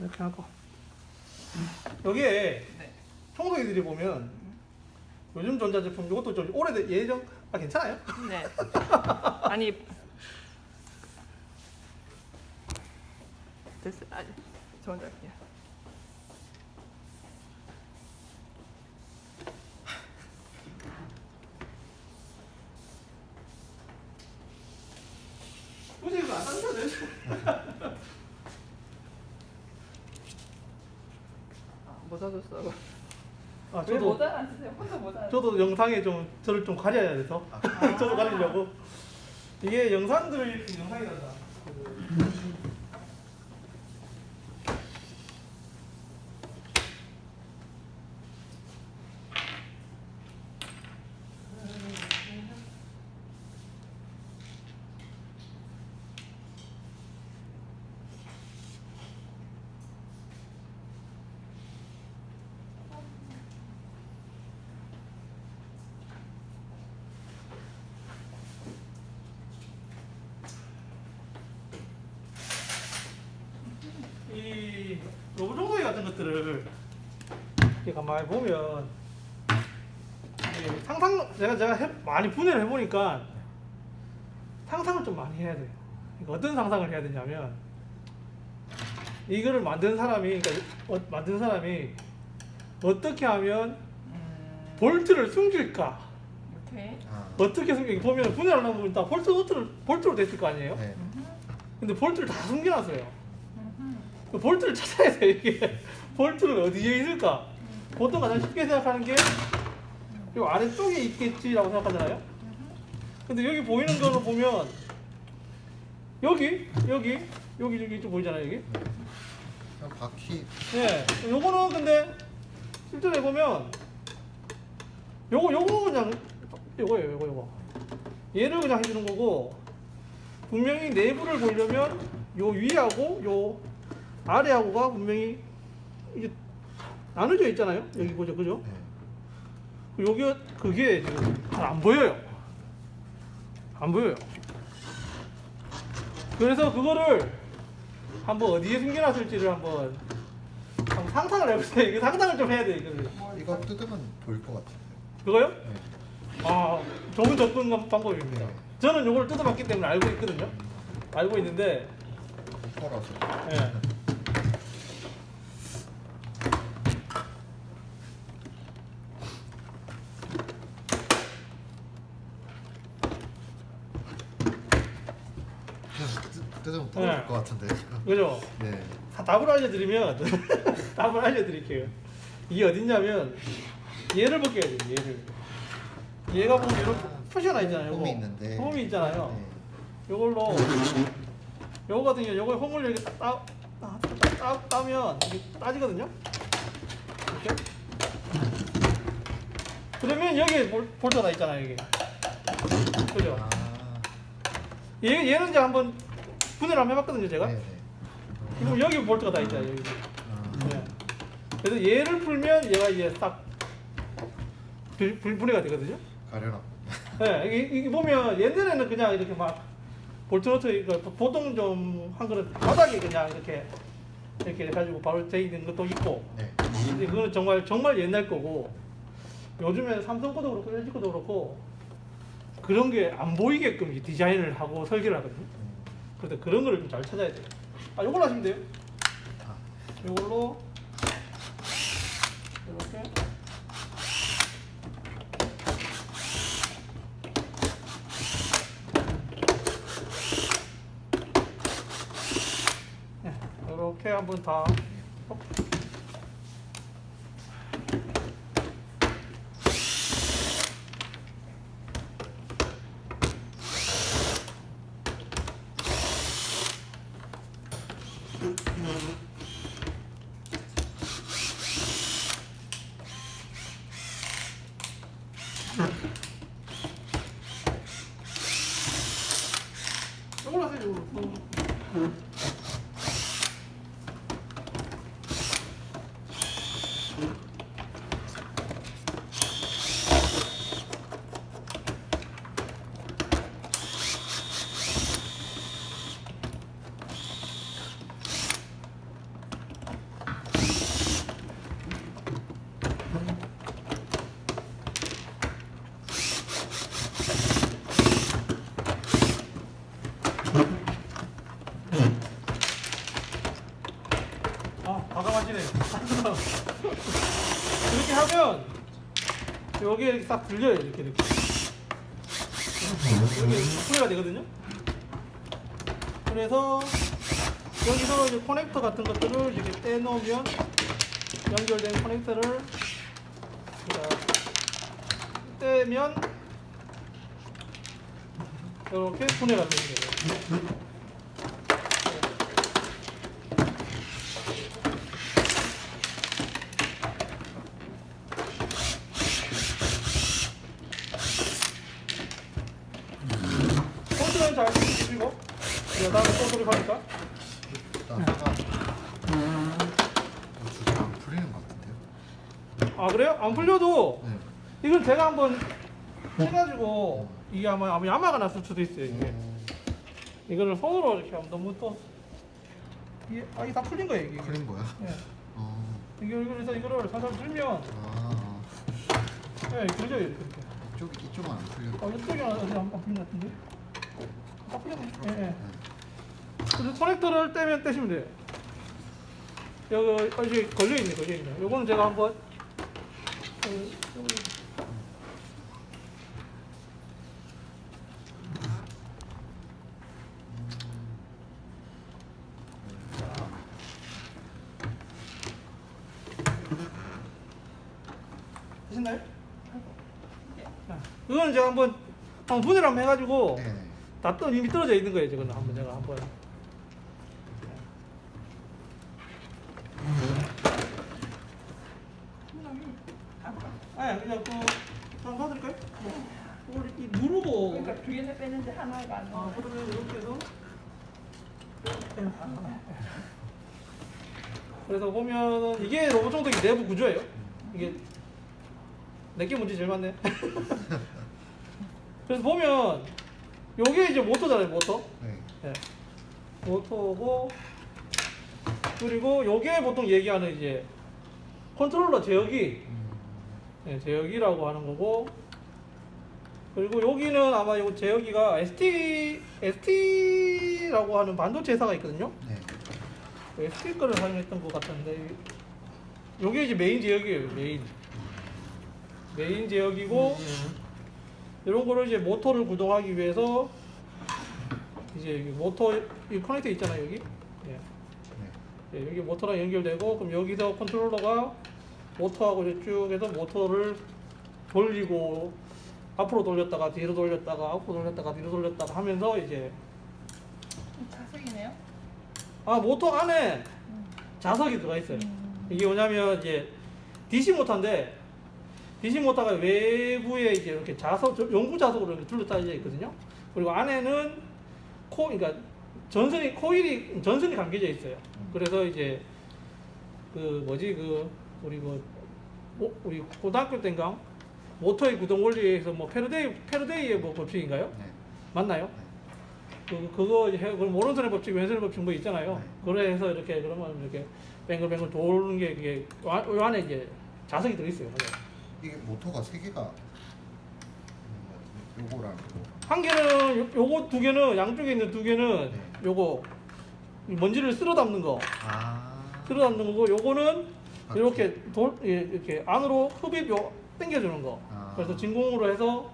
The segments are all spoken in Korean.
이렇게 하고 여기에 네. 청소기들이 보면 요즘 전자제품 이것도 좀 오래된 예전 괜찮아요? 네. 아니 됐어. 아, 저 먼저 할게요. 굳이 이거 안 사셔도 돼요. 뭐 사줬어? 아, 왜 모자를 안 쓰세요? 혼자 모자. 저도 영상에 좀 저를 좀 가려야 돼서 저도 가리려고 이게 영상들을 이렇게 영상이 난다. 이 로봇 청소기 같은 것들을 이렇게 가만히 보면 상상 제가 많이 분해를 해보니까 상상을 좀 많이 해야 돼요. 그러니까 어떤 상상을 해야 되냐면 이거를 만든 사람이 만든 사람이 어떻게 하면 볼트를 숨길까? 이렇게. 어떻게 숨겨 보면 분해를 하면 다 볼트로 됐을 거 아니에요? 네. 근데 볼트를 다 숨겨놨어요. 볼트를 찾아야 돼. 이게 볼트를 어디에 있을까? 보통 가장 쉽게 생각하는 게 이 아래쪽에 있겠지라고 생각하잖아요. 근데 여기 보이는 거는 보면 여기 좀 보이잖아요. 여기. 그냥 바퀴. 예. 요거는 근데 실제로 해보면 요거 그냥 요거예요. 요거. 얘를 그냥 해주는 거고 분명히 내부를 보려면 요 위하고 요 아래하고가 분명히 이게 나눠져 있잖아요. 여기 보죠, 그죠? 네. 여기 그게 지금 잘 안 보여요. 안 보여요. 그래서 그거를 한번 어디에 숨겨놨을지를 한번 상상을 해보세요. 이거 상상을 좀 해야 돼 이거를. 이거 뜯으면 보일 것 같은데. 그거요? 네. 아, 좋은 접근 방법입니다. 네. 저는 이걸 뜯어봤기 때문에 알고 있거든요. 알고 있는데, 털어서. 예. 뜯으면 부러질 네. 것 같은데. 그죠? 네. 답을 알려드리면 답을 알려드릴게요. 이게 어딨냐면 얘를 벗겨야 돼요. 얘를. 얘가 보면 이렇게 표시가 나 있잖아요. 홈이 있는데. 홈이 있잖아요. 네. 요걸로 요거 같은 경우 요거에 홈을 이렇게 따면 이게 따지거든요. 이렇게. 그러면 여기에 볼트가 나 있잖아요. 여기. 그죠? 아. 얘는 이제 한번 분해를 한번 해봤거든요. 제가. 네네. 그럼 여기 볼트가 다 있잖아요. 여기. 아. 네. 그래서 얘를 풀면 얘가 이제 딱 분해가 되거든요. 가려나. 네, 이게 보면 옛날에는 그냥 이렇게 막 볼트너트 보통 좀 한 거는 바닥에 그냥 이렇게 해가지고 바로 돼 있는 것도 있고. 네. 근데 그거는 정말 옛날 거고 요즘에 삼성 거도 그렇고 LG 거도 그렇고 그런 게 안 보이게끔 디자인을 하고 설계를 하거든요. 그래서 그런 거를 좀 잘 찾아야 돼요. 아, 요걸로 하시면 돼요. 아. 요걸로 이렇게 이렇게 한번 다 이걸로 하세요. 이걸로. 이렇게 하면 여기에 이렇게 싹 들려요. 이렇게 이렇게 소리가 되거든요. 그래서 여기서 이제 커넥터 같은 것들을 이렇게 떼놓으면 연결된 커넥터를 떼면 이렇게 분해가 되는 거예요. 폴트는 잘 쓰시고 다음에 또 조립하니까 일단 제가 주제 안 풀리는 것 같은데요. 아 그래요? 안 풀려도 네. 이건 제가 한번 해가지고 이게 아마 야마가 났을 수도 있어요. 이게 이거를 손으로 이렇게 하면 너무 또 이게 이게 다 풀린 거예요. 이게. 풀린 거야? 예. 어. 그래서 이거를 살살 풀면 아. 예, 그려져요 이렇게. 이쪽은 안 풀려. 이쪽이 어디 안 풀린 것 같은데? 다 풀렸네. 예, 예. 네. 그래서 커넥터를 떼면 떼시면 돼요. 여기 걸려있네. 요거는 제가 한번 되셨나요? 이거는 제가 한번 분해를 한번 해가지고 네. 다 이미 떨어져 있는 거예요. 지금 한번 제가 한번. 아, 그냥 한번 봐드릴까요? 이걸 이렇게 누르고. 그러니까 두 개를 빼는데 하나가 안 나와. 그러면 이렇게 해서. 그래서 보면은 이게 로봇 청소기 내부 구조예요. 이게 내게 문제 제일 많네. 그래서 보면 요게 이제 모터잖아요, 모터. 네. 네. 모터고 그리고 요게 보통 얘기하는 이제 컨트롤러 제어기, 네, 제어기라고 하는 거고 그리고 여기는 아마 요 제어기가 ST라고 하는 반도체 회사가 있거든요. 네. ST 거를 사용했던 것 같은데 요게 이제 메인 제어기예요. 메인 제어기고 이런 거를 이제 모터를 구동하기 위해서 이제 모터 이 커넥터 있잖아요 여기. 예. 네. 예, 여기 모터랑 연결되고 그럼 여기서 컨트롤러가 모터하고 이제 쭉 해서 모터를 돌리고 앞으로 돌렸다가 뒤로 돌렸다가 앞으로 돌렸다가 뒤로 돌렸다가 하면서 이제 자석이네요. 모터 안에 자석이 들어가 있어요. 이게 뭐냐면 이제 DC 모터인데 DC 모터가 외부에 이제 이렇게 자석 연구 자석으로 이렇게 둘러싸여 있거든요. 그리고 안에는 그러니까 전선이 감겨져 있어요. 그래서 이제 우리 고등학교 때인가 모터의 구동 원리에서 뭐 페르데이의 뭐 법칙인가요? 네. 맞나요? 그거 이제 그럼 오른손의 법칙, 왼손의 법칙 뭐 있잖아요. 네. 그래서 이렇게 그러면 이렇게 뱅글뱅글 도는 게 그게 요 안에 이제 자석이 들어 있어요. 이게 모터가 세 개가 요거랑 한 개는 요거 두 개는 양쪽에 있는 두 개는 네. 요거 먼지를 쓸어 담는 거, 쓸어 담는 거고 요거는 이렇게 이렇게 안으로 흡입 당겨주는 거. 아. 그래서 진공으로 해서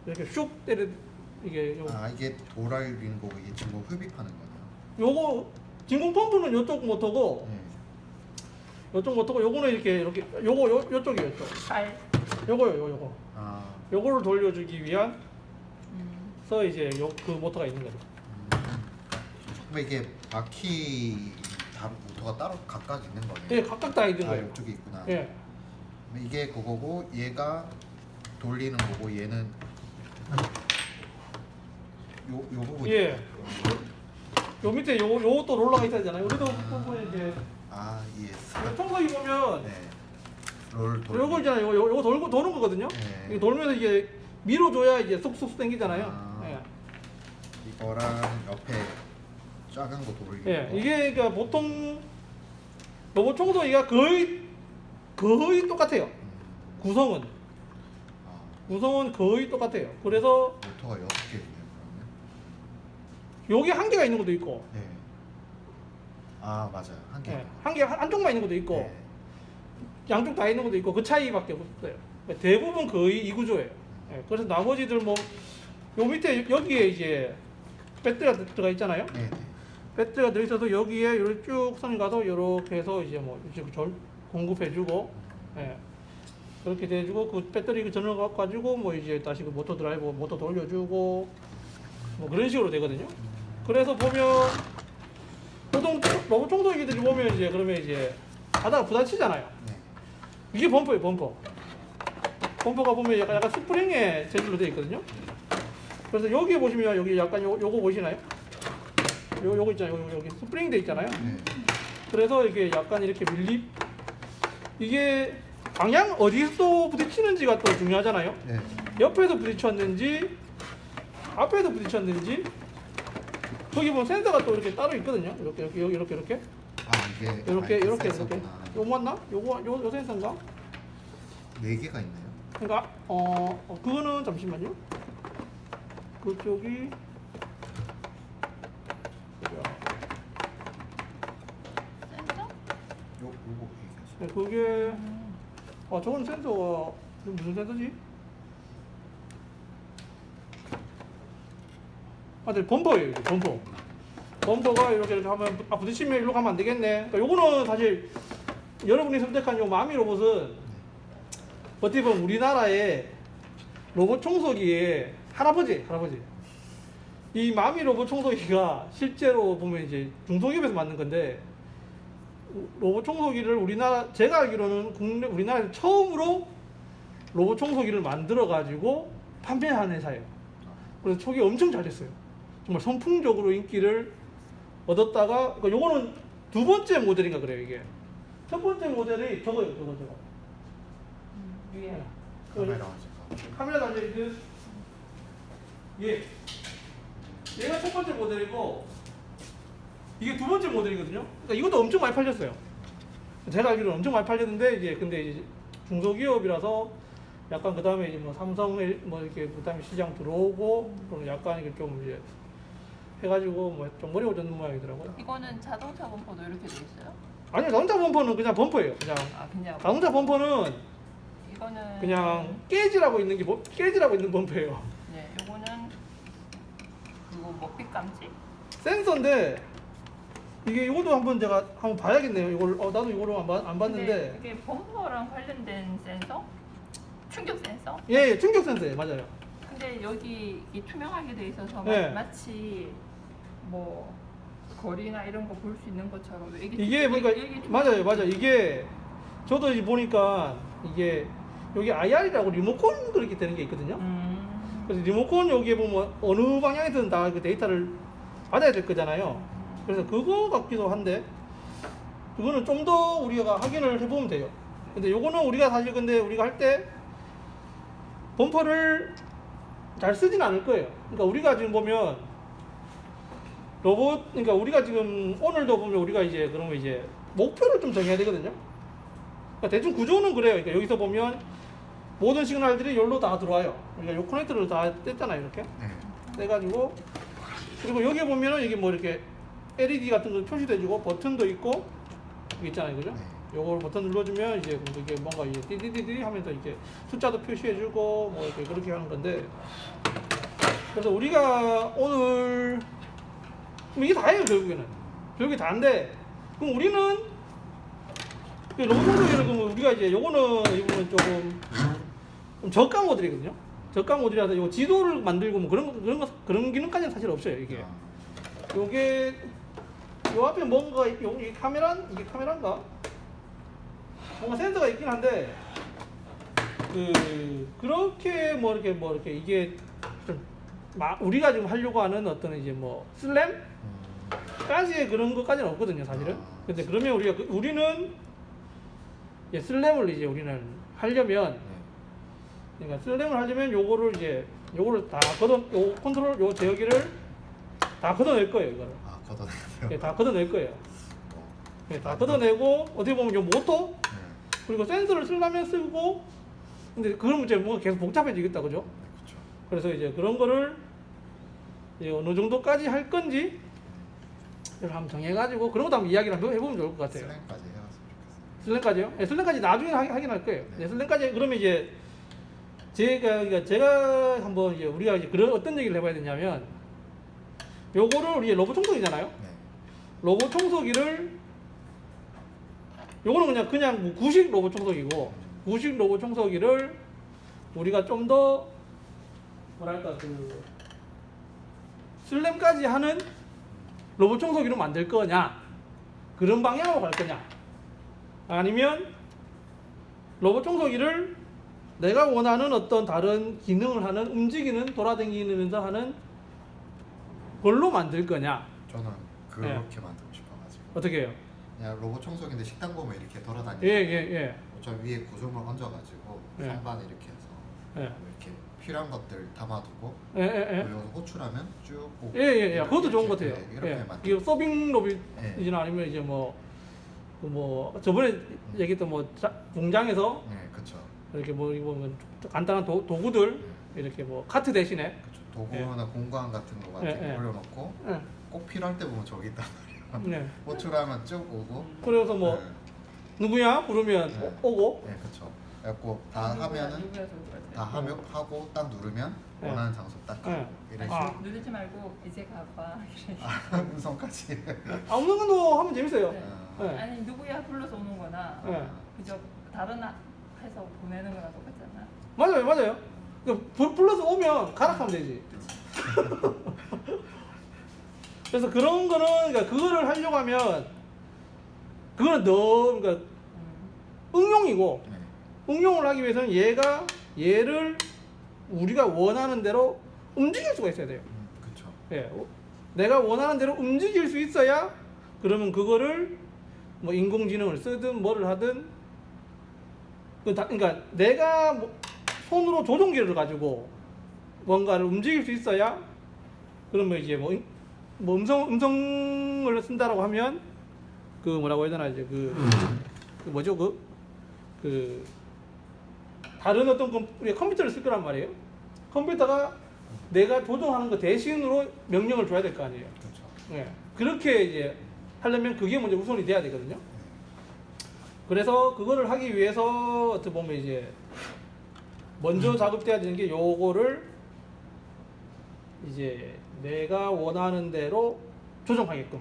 이렇게 슉 때려 이게 이게 돌아있는 거고 이게 지금 흡입하는 거네요. 요거 진공 펌프는 요쪽 모터고 네. 요쪽 모터고 요거는 이렇게 요쪽이에요. 요쪽. 발. 요거. 요거를 돌려주기 위한 서 이제 그 모터가 있는 거죠. 그럼 이게 바퀴 다 모터가 따로 각각 있는 거네요. 예, 각각 다 있는 거예요. 이쪽에 있구나. 예. 그럼 이게 그거고 얘가 돌리는 거고 얘는 요 부분. 예. 요 밑에 요것도 롤러가 있어야 되잖아요. 우리도 보면 이제 이해했어. 청소기 보면 네. 롤 돌. 요거 있잖아요. 요거 돌고 도는 거거든요. 네. 이게 돌면서 이게 밀어줘야 이제 쑥쑥 당기잖아요. 예. 이거랑 옆에 작은 거 돌리고. 예. 이게 그러니까 보통 로봇 청소기가 거의 똑같아요. 구성은 거의 똑같아요. 그래서 모터가 6개 있네요. 그러면. 여기 한 개가 있는 것도 있고 네. 아 맞아요. 한 개. 예, 한쪽만 있는 것도 있고 네. 양쪽 다 있는 것도 있고 그 차이밖에 없어요. 그러니까 대부분 거의 이 구조예요. 예, 그래서 나머지들 뭐 요 밑에 여기에 이제 배터리가 들어가 있잖아요. 네. 네. 배터리가 들어있어서 여기에 이렇게 쭉 선이 가서 이렇게 해서 이제 뭐 이제 공급해주고, 예, 그렇게 돼주고 그 배터리 그 전원 가지고 뭐 이제 다시 그 모터 드라이브 모터 돌려주고 뭐 그런 식으로 되거든요. 그래서 보면 보통 로봇 청소기들이 보면 이제 그러면 이제 가다가 부딪히잖아요. 네. 이게 범퍼예요, 범퍼. 범퍼가 보면 약간 스프링의 재질로 되어 있거든요. 그래서 여기 보시면 여기 약간 요거 보시나요? 요거 있잖아요. 여기 스프링 돼 있잖아요. 네. 그래서 이게 약간 이렇게 이게 방향 어디서 부딪히는지가 또 중요하잖아요. 네. 옆에서 부딪혔는지 앞에서 부딪혔는지 거기 보면 센서가 또 이렇게 따로 있거든요. 이렇게 아 이게 이렇게 센서구나. 요 맞나? 요 센서인가? 네 개가 있나요? 그러니까 그거는 잠시만요. 그쪽이 센서? 요거 얘기하시죠. 네, 그게 저건 센서가 무슨 센서지? 네, 범퍼예요. 이게 범퍼. 범퍼가 이렇게 하면 부딪히면 일로 가면 안 되겠네. 그러니까 요거는 사실 여러분이 선택한 요 마미 로봇은 어떻게 보면 우리나라의 로봇 청소기의 할아버지. 이 마미 로봇 청소기가 실제로 보면 이제 중소기업에서 만든 건데 로봇 청소기를 제가 알기로는 우리나라에서 처음으로 로봇 청소기를 만들어 가지고 판매하는 회사예요. 그래서 초기에 엄청 잘 됐어요. 정말 선풍적으로 인기를 얻었다가 그러니까 요거는 두 번째 모델인가 그래요. 이게 첫 번째 모델이 저거예요. 저거 위에. 카메라 달려 있는 얘가 첫 번째 모델이고 이게 두 번째 모델이거든요. 그러니까 이것도 엄청 많이 팔렸어요. 제가 알기로는 엄청 많이 팔렸는데 이제 근데 이제 중소기업이라서 약간 그 다음에 이제 뭐 삼성 뭐 이렇게 그 다음에 시장 들어오고 그럼 약간 이게 좀 이제 해가지고 뭐 좀 어려워졌는 모양이더라고요. 이거는 자동차 범퍼도 이렇게 돼 있어요? 아니요, 자동차 범퍼는 그냥 범퍼예요. 그냥 그냥. 자동차 범퍼는 이거는 그냥 깨지라고 있는 범퍼예요. 네, 요거는 그거 먹빛 감지? 센서인데 이것도 한번 제가 한번 봐야겠네요. 이걸 나도 이거를 안 봤는데 근데 이게 범퍼랑 관련된 센서? 충격 센서? 예, 충격 센서예요, 맞아요. 근데 여기 이 투명하게 돼 있어서 네. 마치 뭐 거리나 이런 거 볼 수 있는 것처럼 이게 보니까 맞아요. 이게 저도 이제 보니까 이게 여기 IR이라고 리모컨 그렇게 되는 게 있거든요. 그래서 리모컨 여기에 보면 어느 방향에서는 다 그 데이터를 받아야 될 거잖아요. 그래서 그거 같기도 한데 그거는 좀 더 우리가 확인을 해보면 돼요. 근데 요거는 우리가 사실 근데 우리가 할 때 범퍼를 잘 쓰진 않을 거예요. 그러니까 우리가 지금 보면 그러니까 우리가 지금 오늘도 보면 우리가 이제 그러면 이제 목표를 좀 정해야 되거든요. 그러니까 대충 구조는 그래요. 그러니까 여기서 보면 모든 시그널들이 여기로 다 들어와요. 우리가 요 커넥터를 다 뗐잖아요, 이렇게. 네. 떼가지고 그리고 여기 보면은 이게 뭐 이렇게 LED 같은 거 표시돼주고 버튼도 있고 이게 있잖아요, 그죠? 네. 요걸 버튼 눌러주면 이제 이게 뭔가 이제 띠디디디 하면서 이렇게 숫자도 표시해주고 뭐 이렇게 그렇게 하는 건데 그래서 우리가 오늘 그럼 이게 다예요 결국에 다인데 그럼 우리는 로봇 청소기를 그럼 우리가 이제 요거는 이 부분 조금 좀 저가 모델이거든요. 저가 모델이라서 요 지도를 만들고 뭐 그런 기능까지는 사실 없어요 이게. 요게 요 앞에 뭔가 이게 카메라인가? 뭔가 센서가 있긴 한데 그렇게 뭐 이렇게 이게 좀 우리가 지금 하려고 하는 어떤 이제 뭐 슬램까지의 그런 것까지는 없거든요 사실은. 근데 그러면 우리는 슬램을 이제 우리는 하려면 그러니까 슬램을 하려면 요거를 다 요 컨트롤 요 제어기를 다 걷어낼 거예요 이거를. 걷어내세요. 예, 다 걷어낼 거예요. 예, 다 걷어내고 어떻게 보면 요 모터 그리고 센서를 쓰려면 쓰고 근데 그러면 이제 뭔가 계속 복잡해지겠다 그죠? 그렇죠. 그래서 이제 그런 거를 이제 어느 정도까지 할 건지 한번 정해가지고 그런 것도 한번 이야기를 한번 해보면 좋을 것 같아요. 슬랭까지 해놨으면 좋겠어요. 슬랭까지요? 네, 슬랭까지 나중에 하긴 할 거예요. 네, 슬랭까지 그러면 이제 제가 한번 이제 우리가 이제 그런 어떤 얘기를 해봐야 되냐면 요거를 우리 로봇 청소기잖아요. 네. 로봇 청소기를 요거는 그냥 뭐 구식 로봇 청소기고 구식 로봇 청소기를 우리가 좀 더 뭐랄까 그 슬램까지 하는 로봇 청소기로 만들 거냐 그런 방향으로 갈 거냐 아니면 로봇 청소기를 내가 원하는 어떤 다른 기능을 하는 움직이는 돌아다니면서 하는 걸로 만들 거냐 저는 그렇게 만들고 싶어가지고 어떻게 해요? 그냥 로봇 청소기인데 식당 보면 이렇게 돌아다니고 예. 저 위에 구조물 얹어가지고 예. 선반 이렇게 해서 예. 이렇게 필요한 것들 담아두고 예. 그리고 호출하면 쭉 뽑고 예. 그것도 좋은 것 같아요. 네, 이렇게 예. 만들 이게 서빙 로봇이나 예. 아니면 이제 저번에 얘기했던 공장에서 네, 그쵸. 이렇게 이거 간단한 도구들 이렇게 카트 대신에 그쵸. 도구나 공간 같은 거 같은 거 예. 올려놓고 예. 꼭 필요할 때 보면 저기 있단 말이야. 네. 호출하면 쭉 오고. 그래서 네. 누구냐 부르면 네. 오고 네, 그쵸. 그래갖고 다 하면은 누구야 저거 다 하고 딱 누르면 네. 원하는 장소 딱 가고 네. 이런 아. 식으로. 누르지 말고 이제 가봐. 음성까지. 아무튼 거 하면 재밌어요. 네. 네. 아니 누구야 불러서 오는 거나 네. 그저 다른 해서 보내는 거나 똑같잖아. 맞아요. 불러서 오면 가락하면 되지. 그래서 그런 거는 그거를 하려고 하면 그거는 그러니까 응용이고 네. 응용을 하기 위해서는 얘를 우리가 원하는 대로 움직일 수가 있어야 돼요. 그쵸. 예, 내가 원하는 대로 움직일 수 있어야 그러면 그거를 인공지능을 쓰든 뭐를 하든 그러니까 내가 손으로 조종기를 가지고 뭔가를 움직일 수 있어야 그러면 이제 음성을 쓴다라고 하면 그 뭐라고 해야 되나 이제 그 뭐죠 그 다른 어떤 우리가 컴퓨터를 쓸 거란 말이에요. 컴퓨터가 내가 조종하는 거 대신으로 명령을 줘야 될 거 아니에요. 그쵸. 예. 그렇게 이제 하려면 그게 먼저 우선이 돼야 되거든요. 그래서 그거를 하기 위해서 어떻게 보면 이제 먼저 작업돼야 되는 게 요거를 이제 내가 원하는 대로 조정하게끔.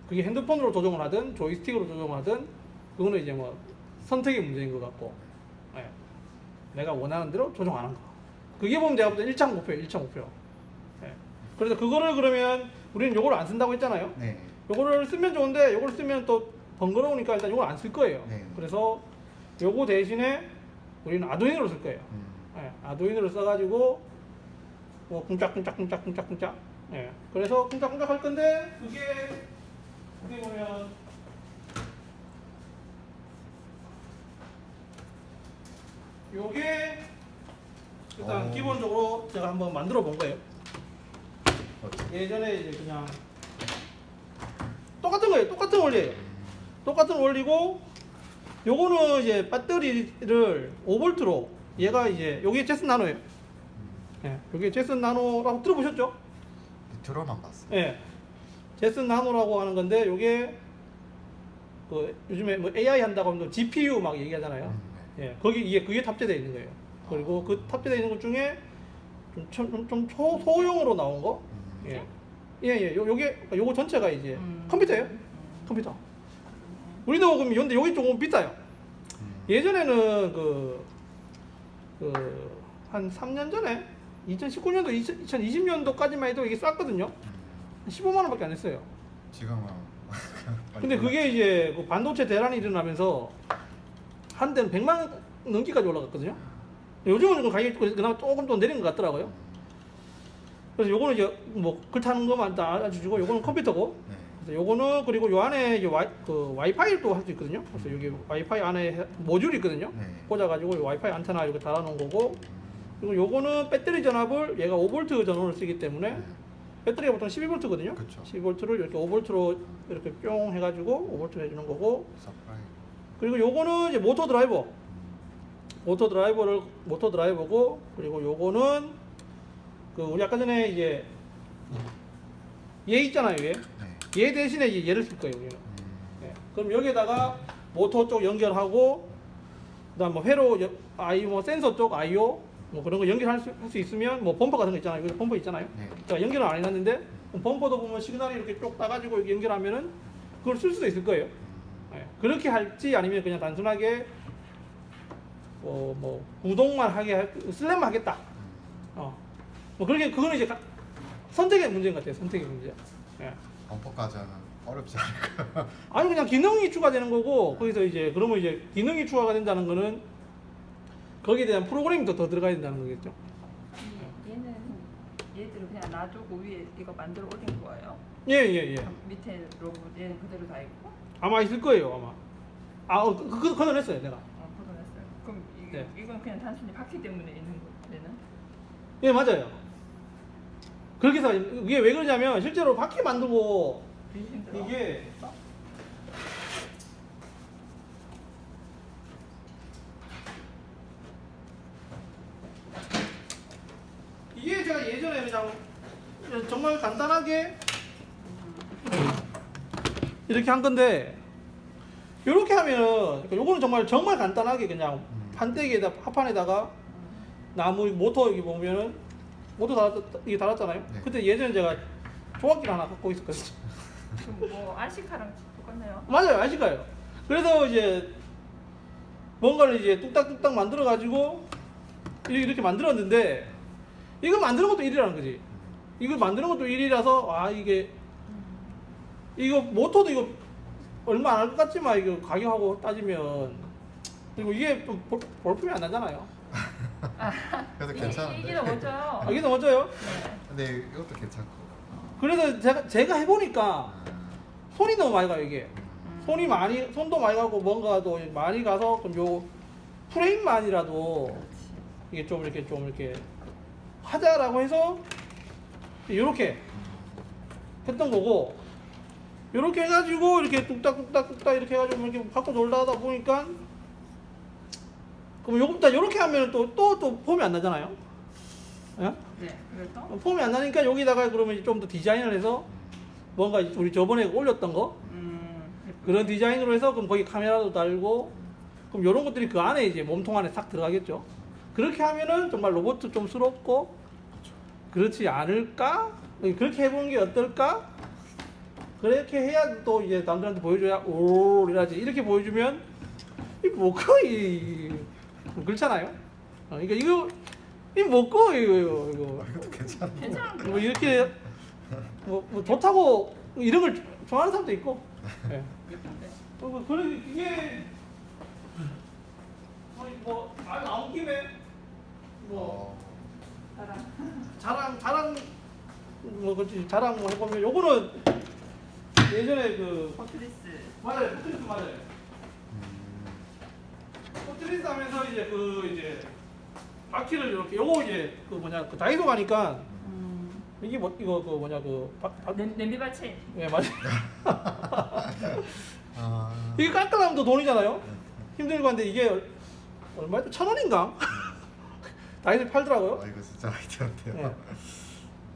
그게 핸드폰으로 조정을 하든 조이스틱으로 조정을 하든 그거는 이제 선택의 문제인 것 같고, 예. 내가 원하는 대로 조정하는 거. 그게 보면 내가 볼 때 1차 목표예요. 1차 목표. 예. 그래서 그거를 그러면 우리는 요걸 안 쓴다고 했잖아요. 네. 요거를 쓰면 좋은데 요걸 쓰면 또 번거로우니까 일단 요걸 안 쓸 거예요. 네. 그래서 요거 대신에 우리는 아두이노를 쓸 거예요. 예. 아두이노를 써가지고 쿵짝쿵짝. 예. 그래서 쿵짝쿵짝 할 건데 그게 어떻게 보면 요게 일단 오. 기본적으로 제가 한번 만들어 본 거예요. 어떻게? 예전에 이제 그냥 똑같은 거예요. 똑같은 원리예요. 똑같은 원리고 요거는 이제 배터리를 5V로 얘가 이제 요게 제슨 나노예요. 예. 요게 제슨 나노라고 들어보셨죠? 들어만 봤어. 예. 제슨 나노라고 하는 건데 요게 그 요즘에 AI 한다고 하면 GPU 막 얘기하잖아요. 예. 그게 탑재되어 있는 거예요. 그리고 그 탑재되어 있는 것 중에 좀 소형으로 나온 거. 예. 요거 전체가 이제 컴퓨터예요. 컴퓨터. 우리도 그럼 근데 요게 조금 비싸요. 예전에는 한 3년 전에 2019년도 2020년도까지만 해도 이게 쌌거든요. 15만 원밖에 안 했어요. 지금은. 근데 그게 이제 그 반도체 대란이 일어나면서 한 대는 100만 원 넘기까지 올라갔거든요. 요즘은 가격이 그나마 조금 더 내린 것 같더라고요. 그래서 요거는 이제 글타는 것만 다 알아주시고 요거는 컴퓨터고. 네. 그래서 요거는 그리고 요 안에 이제 와이파이도 할 수 있거든요. 그래서 여기 와이파이 안에 모듈이 있거든요. 네. 꽂아가지고 요 와이파이 안테나 이렇게 달아놓은 거고. 그리고 요거는 배터리 전압을 얘가 5V 전원을 쓰기 때문에 배터리가 보통 12V거든요. 그쵸. 12V를 이렇게 5V로 이렇게 뿅 해가지고 5V 해주는 거고. 서프라이. 그리고 요거는 이제 모터 드라이버고. 그리고 요거는 우리 아까 전에 이제 얘 있잖아요. 얘. 네. 얘 대신에 이제 얘를 쓸 거예요. 우리는. 음. 예. 그럼 여기에다가 모터 쪽 연결하고 그다음 뭐 회로 아이 뭐 센서 쪽 I/O 뭐 그런 거 연결할 수 있으면 뭐 범퍼 같은 거 있잖아요. 여기 범퍼 있잖아요. 네. 제가 연결을 안 해놨는데 범퍼도 보면 시그널이 이렇게 쭉 따가지고 이렇게 연결하면은 그걸 쓸 수도 있을 거예요. 예. 그렇게 할지 아니면 그냥 단순하게 뭐 구동만 슬랩만 하겠다. 뭐 그렇게 그거는 이제 선택의 문제인 것 같아요. 선택의 문제. 예. 범퍼까지는 어렵지 않을까. 아니 그냥 기능이 추가되는 거고 거기서 이제 그러면 이제 기능이 추가가 된다는 거는 거기에 대한 프로그래밍도 더 들어가야 된다는 거겠죠. 얘는 얘들은 그냥 놔두고 위에 이거 만들어 올린 거예요. 예. 밑에 로봇 얘는 그대로 다 있고. 아마 있을 거예요 아마. 그거 건너냈어요 내가. 걷어냈어요. 그럼 네. 이건 그냥 단순히 바퀴 때문에 있는 거 얘는? 예 맞아요. 그렇게 해서 이게 왜 그러냐면 실제로 바퀴 만들고 힘들어. 이게 제가 예전에 그냥 정말 간단하게 이렇게 한 건데 이렇게 하면은 요거는 정말 간단하게 그냥 판때기에다 합판에다가 나무 모터 여기 보면은 모터 이게 달았잖아요. 네. 그때 예전에 제가 조각기를 하나 갖고 있었거든요. 지금 뭐 RC카랑 똑같네요. 맞아요, 아실까요? 그래서 이제 뭔가를 이제 뚝딱뚝딱 만들어 가지고 이렇게 만들었는데 이거 만드는 것도 일이라는 거지. 이거 만드는 것도 일이라서 이거 모터도 이거 얼마 안 할 것 같지만 이거 가격하고 따지면 그리고 이게 또 볼품이 안 나잖아요. 그래도 이게 괜찮은데. 더 멋져요. 이게 더 먼저요. 네. 근데 이것도 괜찮고. 그래서 제가 해보니까 손이 너무 많이 가요 이게. 음. 손도 많이 가고 뭔가도 많이 가서 그럼 요 프레임만이라도 이게 좀 이렇게 하자라고 해서 이렇게 했던 거고 이렇게 해가지고 이렇게 뚝딱뚝딱 이렇게 해가지고 이렇게 갖고 놀다가 보니까 그럼 요거 이렇게 하면 또 폼이 안 나잖아요. 예? 네. 그래서 폼이 안 나니까 여기다가 그러면 좀 더 디자인을 해서 뭔가 우리 저번에 올렸던 거 그런 디자인으로 해서 그럼 거기 카메라도 달고 그럼 이런 것들이 그 안에 이제 몸통 안에 싹 들어가겠죠. 그렇게 하면은 정말 로봇도 좀 스럽고 그렇지 않을까? 그렇게 해보는 게 어떨까? 그렇게 해야 또 이제 남들한테 보여줘야 오 이라지. 이렇게 보여주면 뭐 거의 그렇잖아요. 그러니까 이거 먹고 이거 이것도 괜찮은데. 괜찮은 뭐 이렇게 뭐 좋다고 이런 걸 좋아하는 사람도 있고. 예. 그래 이게 말 나온 김에 뭐 자랑 그렇지 자랑 뭐 해보면 요거는 예전에 그 포트리스. 맞아요 포트리스 맞아요. 포트리스 하면서 이제 바퀴를 이렇게 요거 이제 그 다이소 가니까 이게 냄비 받침. 예 맞아요. 아. 이게 깎으려면 또 돈이잖아요. 힘들고 한데 이게 얼마였죠? 1,000원인가? 다이소에 팔더라고요. 이거 진짜 아이디어인데요. 네.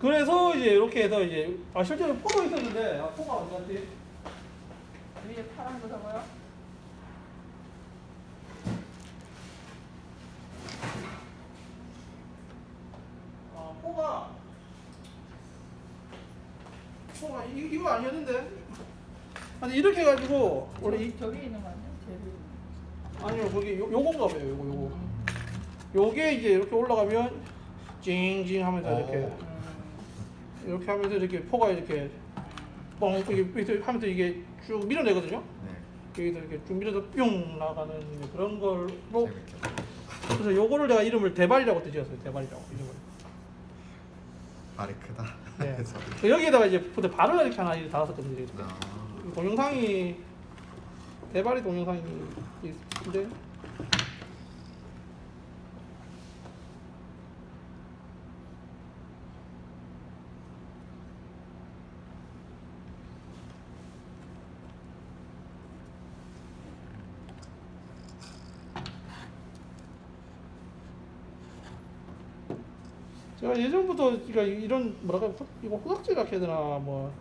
그래서 이제 이렇게 해서 이제 실제로 포도 있었는데 포가 어디 갔지? 위에 파란 거 저거요? 포가 이거 아니었는데? 아니 이렇게 해가지고 원래 저기 있는 거 아니에요? 제일 위에. 아니요 거기 요건가 봐요 요거. 요게 이제 이렇게 올라가면 징징 하면서 이렇게 하면서 이렇게 포가 이렇게 뻥 이렇게 하면서 이게 쭉 밀어내거든요. 네. 여기서 이렇게 쭉 밀어서 뿅 나가는 그런 걸로 재밌겠다. 그래서 요거를 내가 이름을 대발이라고 지었어요. 대발이라고 이름을. 발이 크다. 네. 그래서. 여기에다가 이제 그때 발을 이렇게 하나 달았었거든요. 이렇게. 아. 동영상이 대발이 동영상이 있는데 제가 예전부터 이런 이거 호박질 같게 해야 되나 뭐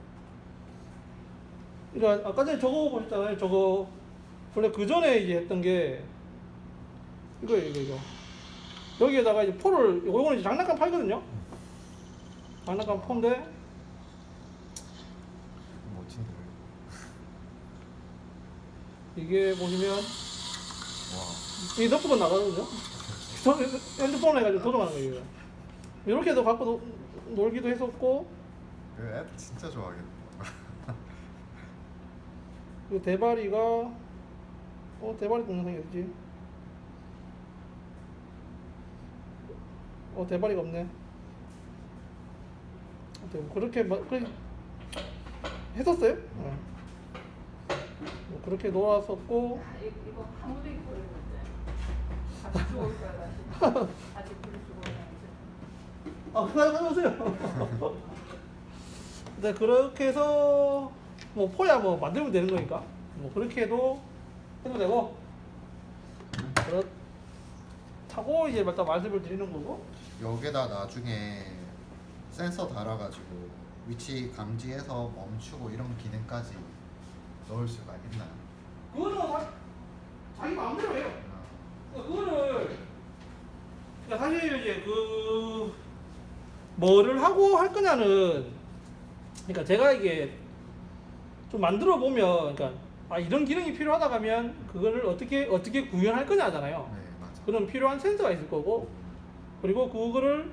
그러니까 아까 전에 저거 보셨잖아요. 저거 원래 그 전에 이제 했던 게 이거예요, 이거. 여기에다가 이제 포를 요거는 이제 장난감 팔거든요. 장난감 포인데 멋진데. 이게 보시면 와. 이 너프가 나가거든요. 핸드폰을 해가지고 도전하는 거예요. 이거. 이렇게도 갖고 놀기도 했었고, 이거 애들 진짜 좋아하겠다. 그 대바리가 대바리 동영상이 어디지? 대바리가 없네. 아무튼 그렇게 했었어요. 뭐 그렇게 놀았었고. 이거 아무도 입고 있는데 다시 죽을 거야 다시. 다시 부를 수가 없네. 가져오세요. 네, 그렇게 해서 뭐 포야 뭐 만들면 되는 거니까 뭐 그렇게 해도 되고 그렇다고 이제 일단 말씀을 드리는 거고. 여기다 나중에 센서 달아가지고 위치 감지해서 멈추고 이런 기능까지 넣을 수가 있나요? 그거는 자기 마음대로 해요. 그거를 그러니까 사실 이제 뭐를 하고 할 거냐는, 그러니까 제가 이게 좀 만들어 보면, 그러니까 이런 기능이 필요하다 하면 그거를 어떻게 구현할 거냐잖아요. 네, 맞아. 그럼 필요한 센서가 있을 거고, 그리고 그거를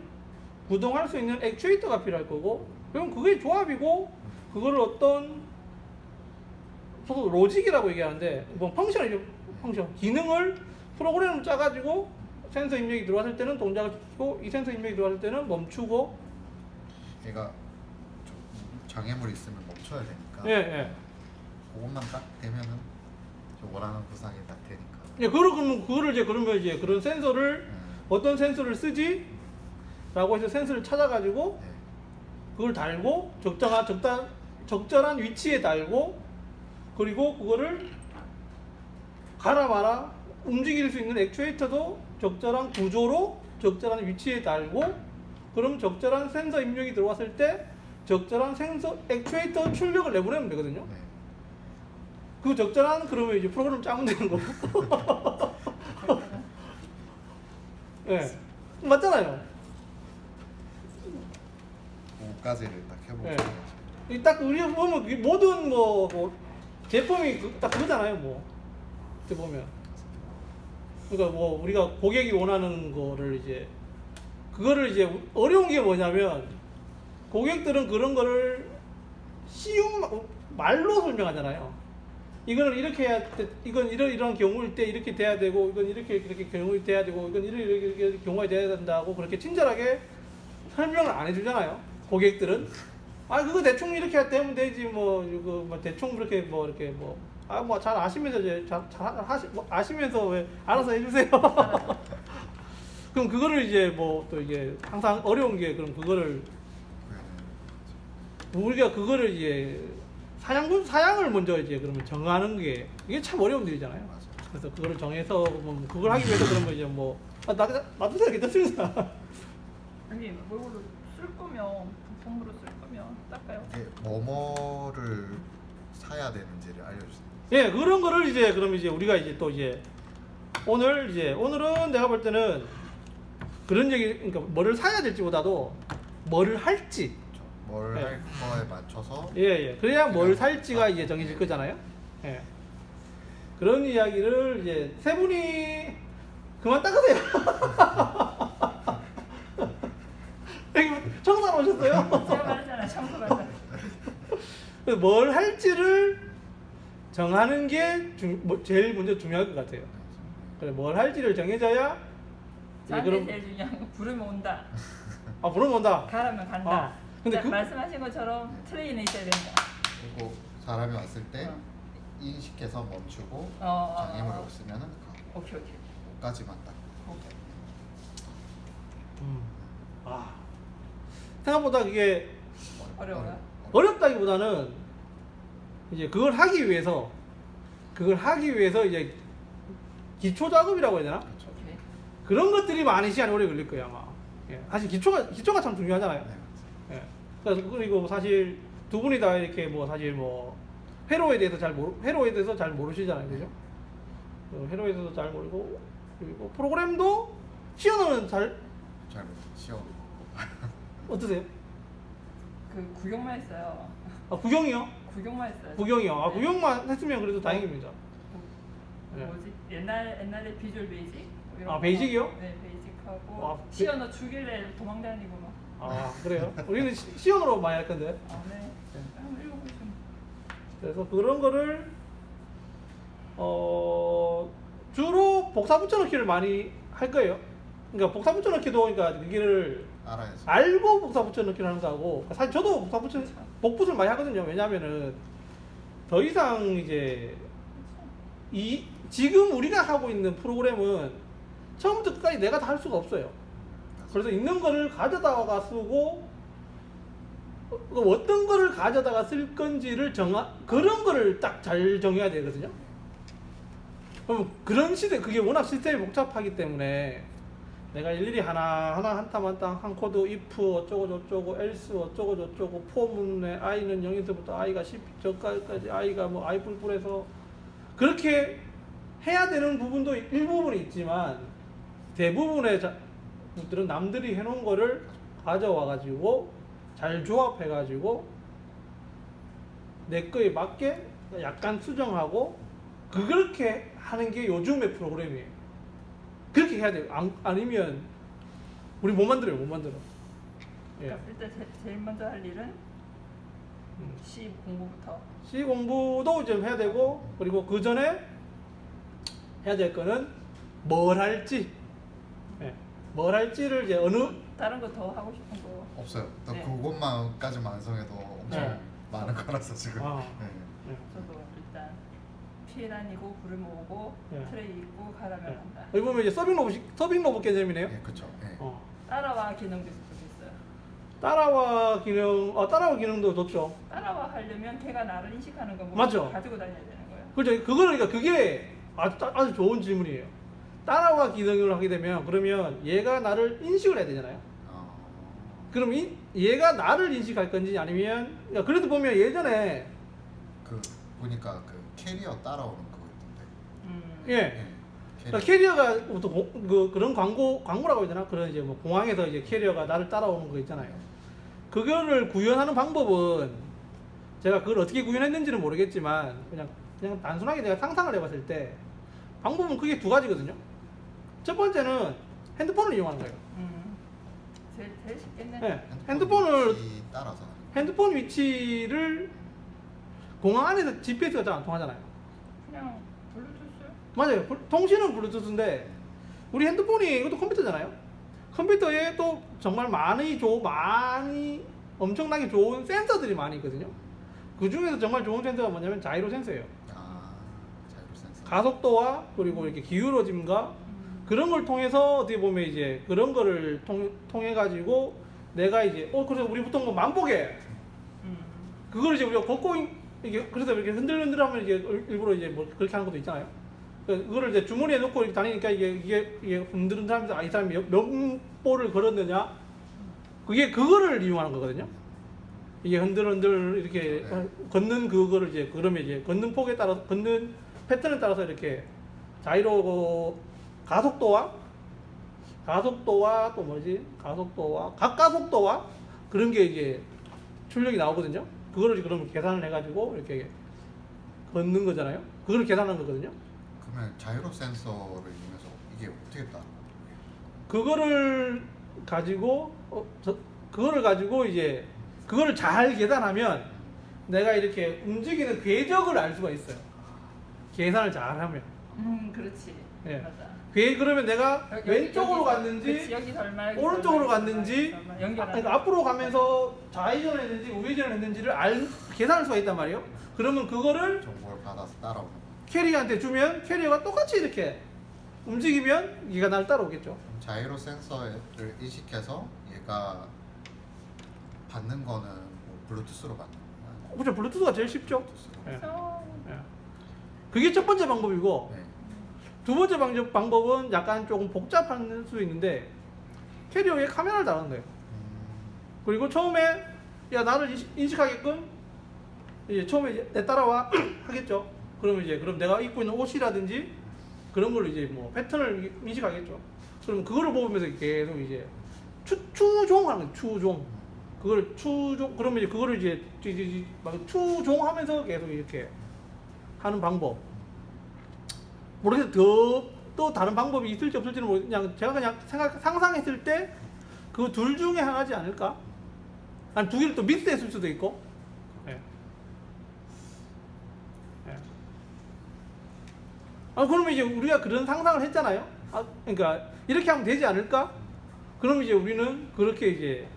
구동할 수 있는 액추에이터가 필요할 거고, 그럼 그게 조합이고, 그거를 어떤 소속 로직이라고 얘기하는데, 뭐 펑션이죠. 펑션 기능을 프로그램을 짜가지고 센서 입력이 들어왔을 때는 동작을 시키고, 이 센서 입력이 들어왔을 때는 멈추고. 얘가 좀 장애물이 있으면 멈춰야 되니까. 예. 그것만 딱 되면은 저 원하는 구상이 딱 되니까. 예, 그러면 이제 그런 센서를 어떤 센서를 쓰지? 라고 해서 센서를 찾아가지고 네. 그걸 달고 적절한 위치에 달고, 그리고 그거를 가라 마라 움직일 수 있는 액추에이터도 적절한 구조로 적절한 위치에 달고, 그럼 적절한 센서 입력이 들어왔을 때 적절한 센서 액추에이터 출력을 내보내면 되거든요. 네. 그 적절한 그러면 이제 프로그램을 짜면 되는 거고. 예. 맞잖아요. 그거까지를 딱 해보고 네. 싶어요. 이 딱 우리 보면 그게 모든 뭐 제품이 딱 그거잖아요. 뭐 어떻게 보면, 그러니까 뭐 우리가 고객이 원하는 거를 이제 그거를 이제 어려운 게 뭐냐면, 고객들은 그런 거를 쉬운 말로 설명하잖아요. 이거는 이렇게 해야 돼, 이건 이런 경우일 때 이렇게 돼야 되고, 이건 이렇게 경우일 때 해야 되고, 이건 이렇게 경우에 돼야 된다고 그렇게 친절하게 설명을 안 해주잖아요. 고객들은 그거 대충 이렇게 하면 되지, 뭐 이거 뭐 대충 그렇게 뭐 이렇게 뭐 잘 아시면서 이제 아시면서 왜 알아서 해주세요. 그럼 그거를 이제 뭐 또 이게 항상 어려운 게, 그럼 그거를 우리가 그거를 이제 사양을 먼저 이제 그러면 정하는 게 이게 참 어려운 일이잖아요. 맞아. 그래서 그거를 정해서 뭐 그걸 하기 위해서 그러면 이제 뭐 놔두세요, 괜찮습니다. 아니 뭐로 쓸 거면 부품으로 쓸 거면 닦아요. 이게 뭐뭐를 사야 되는지를 알려주세요. 예, 그런 거를 이제 그럼 이제 우리가 이제 또 이제 오늘은 내가 볼 때는 그런 얘기, 그러니까 뭐를 사야 될지보다도 뭐를 할지. 뭘 네. 할 거에 맞춰서. 예. 그래야 뭘 살지가 이제 정해질 거잖아요. 예. 그런 이야기를 이제 세 분이 그만 닦으세요. 여기 청소하러 오셨어요? 제가 말했잖아 청소하자. 뭘 할지를 정하는 게 제일 먼저 중요할 것 같아요. 그래, 뭘 할지를 정해져야 저한테 제일 중요한 거 부르면 온다. 부르면 온다. 가라면 간다. 근데 말씀하신 것처럼 트레이는 있어야 된다. 그리고 사람이 왔을 때 인식해서 멈추고 장애물이 없으면은 가고. 오케이. 그까지만 딱. 생각보다 그게 어려워요? 어렵다기보다는 이제 그걸 하기 위해서 이제 기초 작업이라고 해야 되나? 그렇죠. 오케이. 그런 것들이 많은 시간이 오래 걸릴 거예요, 아마. 예. 사실 기초가 참 중요하잖아요. 네. 예. 그리고 사실 두 분이 다 이렇게 뭐 사실 뭐 회로에 대해서 회로에 대해서 잘 모르시잖아요, 그죠? 회로에 대해서 잘 모르고 그리고 프로그램도 시연어는 잘 시험. 어떠세요? 그 구경만 했어요. 아 구경이요? 구경만 했어요. 구경이요. 아 네. 구경만 했으면 그래도 다행입니다. 네. 뭐지? 옛날에 비주얼 베이직? 뭐 이런 아, 거. 베이직이요? 네, 베이직하고 와, 시연어 주길래 도망다니고 막. 아 그래요? 우리는 시연어로 많이 할 건데. 아, 네. 한번 읽어보시면. 그래서 그런 거를 주로 복사 붙여넣기를 많이 할 거예요. 그러니까 복사 붙여넣기도 그러니까 그기를 알아야지. 알고 복사 붙여넣기를 하는 거하고 사실 저도 복사 붙여 복붙을 많이 하거든요. 왜냐하면은 더 이상 이제 지금 우리가 하고 있는 프로그램은 처음부터 끝까지 내가 다 할 수가 없어요. 그래서 있는 거를 가져다가 쓰고 어떤 거를 가져다가 쓸 건지를 그런 거를 딱 잘 정해야 되거든요. 그럼 그런 그게 워낙 시스템이 복잡하기 때문에 내가 일일이 하나하나 한 코드 if 어쩌고 저쩌고 else 어쩌고 저쩌고 포문에 i는 0에서부터 i가 10 저까지 i가 뭐 i 뿔뿔해서 그렇게 해야 되는 부분도 일부분이 있지만 대부분의 것들은 남들이 해놓은 거를 가져와 가지고 잘 조합해 가지고 내 거에 맞게 약간 수정하고 그렇게 하는 게 요즘의 프로그램이에요. 그렇게 해야 돼요. 아니면 우리 못 만들어요. 못 만들어. 예. 그러니까 일단 제일 먼저 할 일은 C 공부부터. C 공부도 좀 해야 되고 그리고 그 전에 해야 될 거는 뭘 할지, 예. 뭘 할지를 이제 다른 거 더 하고 싶은 거. 없어요. 또 네. 그것만까지 완성해도 엄청 네. 많은 거라서 지금. 아. 네. 예. 저도 일단 피해 다니고 불을 모으고 네. 트레이 입고 가라면 예. 한다. 여기 보면 이제 서빙 로봇 개념이네요. 예, 그렇죠. 예. 따라와 기능도 있어요. 따라와 기능도 좋죠. 따라와 하려면 걔가 나를 인식하는 거 맞죠. 가지고 다녀야 되는 거예요. 그렇죠. 그러니까 그게 아주 좋은 질문이에요. 따라와 기능을 하게 되면 그러면 얘가 나를 인식을 해야 되잖아요. 그럼 얘가 나를 인식할 건지 아니면 그러니까 그래도 보면 예전에 그 보니까 그 캐리어 따라오는 그거 있던데. 예. 예. 그러니까 캐리어가 보통 그런 광고라고 해야 되나? 그런 이제 뭐 공항에서 이제 캐리어가 나를 따라오는 거 있잖아요. 그거를 구현하는 방법은 제가 그걸 어떻게 구현했는지는 모르겠지만 그냥 단순하게 내가 상상을 해봤을 때 방법은 크게 두 가지거든요. 첫 번째는 핸드폰을 이용하는 거예요. 제일 쉽겠네. 네. 핸드폰을 위치 따라서. 핸드폰 위치를 공항 안에서 GPS가 잘 안 통하잖아요. 그냥 블루투스. 맞아요. 통신은 블루투스인데 우리 핸드폰이 이것도 컴퓨터잖아요. 컴퓨터에 또 정말 많이 엄청나게 좋은 센서들이 많이 있거든요. 그 중에서 정말 좋은 센서가 뭐냐면 자이로 센서예요. 자이로 센서. 가속도와 그리고 이렇게 기울어짐과 그런 걸 통해서 어떻게 보면 이제 그런 거를 통해 가지고 내가 이제 그래서 우리 보통 뭐 만보계 그걸 이제 우리가 걷고 이게 그래서 이렇게 흔들흔들하면 이제 일부러 이제 뭐 그렇게 하는 것도 있잖아요. 그거를 이제 주머니에 넣고 이렇게 다니니까 이게 흔들흔들하면서 이 사람이 몇 보를 걸었느냐 그거를 이용하는 거거든요. 이게 흔들흔들 이렇게 걷는 그거를 이제 그러면 이제 걷는 폭에 따라 걷는 패턴에 따라서 이렇게 자이로 가속도와 또 뭐지? 가속도와 각가속도와 그런 게 이제 출력이 나오거든요. 그거를 그러면 계산을 해가지고 이렇게 걷는 거잖아요. 그걸 계산한 거거든요. 그러면 자이로 센서를 이용해서 이게 어떻게 따라? 그거를 가지고 이제 그거를 잘 계산하면 내가 이렇게 움직이는 궤적을 알 수가 있어요. 계산을 잘 하면. 그렇지. 예. 맞아. 그러면 내가 왼쪽으로 갔는지 그치, 여기서 얼마, 여기서 오른쪽으로 얼마, 갔는지 얼마, 연결하는 그러니까 앞으로 가면서 좌회전을 했는지 우회전을 했는지를 계산할 수가 있단 말이에요. 그러면 그거를 정보를 받아서 따라오는 거. 캐리어한테 주면 캐리어가 똑같이 이렇게 움직이면 얘가 날 따라오겠죠. 그럼 자이로 센서를 인식해서 얘가 받는 거는 뭐 블루투스로 받는 거야? 그렇죠. 블루투스가 제일 쉽죠. 블루투스로. 예. 그래서 예. 그게 첫 번째 방법이고 네. 두 번째 방법은 약간 조금 복잡할 수 있는데 캐리어에 카메라를 달아는 거예요. 그리고 처음에 나를 인식하게끔 이제 처음에 이제 내 따라와 하겠죠. 그러면 이제 그럼 내가 입고 있는 옷이라든지 그런 걸로 이제 뭐 패턴을 인식하겠죠. 그럼 그거를 보면서 계속 이제 추종하는 거예요. 추종. 그걸 추종 그러면 이제 그거를 이제 막 추종하면서 계속 이렇게 하는 방법. 모르겠어요. 또 다른 방법이 있을지 없을지는 그냥 제가 그냥 상상했을 때 그 둘 중에 하나지 않을까? 아니 두 개를 또 믹스했을 수도 있고. 예. 예. 아 그러면 이제 우리가 그런 상상을 했잖아요. 아 그러니까 이렇게 하면 되지 않을까? 그럼 이제 우리는 그렇게 이제